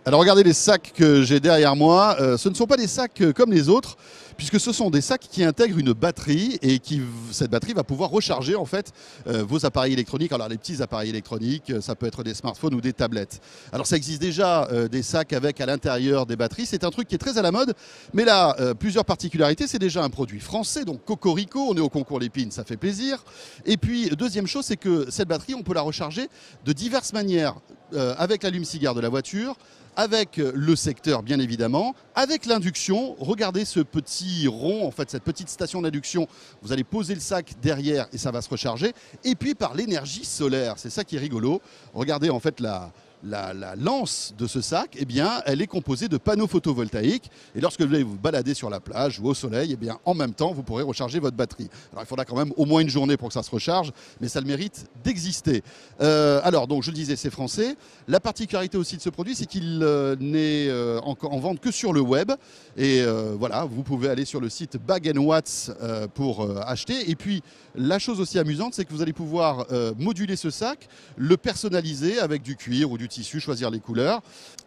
Alors regardez les sacs que j'ai derrière moi, ce ne sont pas des sacs comme les autres, puisque ce sont des sacs qui intègrent une batterie et cette batterie va pouvoir recharger en fait vos appareils électroniques. Alors les petits appareils électroniques, ça peut être des smartphones ou des tablettes. Alors ça existe déjà des sacs avec à l'intérieur des batteries, c'est un truc qui est très à la mode, mais là plusieurs particularités, c'est déjà un produit français, donc Cocorico, on est au concours Lépine, ça fait plaisir. Et puis deuxième chose, c'est que cette batterie, on peut la recharger de diverses manières, avec l'allume-cigare de la voiture, avec le secteur bien évidemment, avec l'induction. Regardez ce petit rond, en fait cette petite station d'induction, vous allez poser le sac derrière et ça va se recharger. Et puis par l'énergie solaire, c'est ça qui est rigolo. Regardez en fait la lance de ce sac, eh bien, elle est composée de panneaux photovoltaïques. Et lorsque vous allez vous balader sur la plage ou au soleil, eh bien, en même temps, vous pourrez recharger votre batterie. Alors, il faudra quand même au moins une journée pour que ça se recharge, mais ça a le mérite d'exister. Alors, donc, je le disais, c'est français. La particularité aussi de ce produit, c'est qu'il n'est en vente que sur le web. Et voilà, vous pouvez aller sur le site Bag & Watts pour acheter. Et puis, la chose aussi amusante, c'est que vous allez pouvoir moduler ce sac, le personnaliser avec du cuir ou du tissu, choisir les couleurs.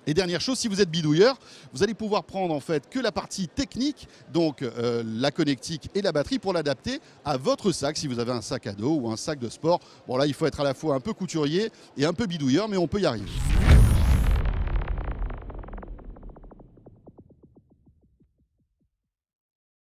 Et dernière chose, si vous êtes bidouilleur, vous allez pouvoir prendre en fait que la partie technique, donc la connectique et la batterie, pour l'adapter à votre sac, si vous avez un sac à dos ou un sac de sport. Bon là, il faut être à la fois un peu couturier et un peu bidouilleur, mais on peut y arriver.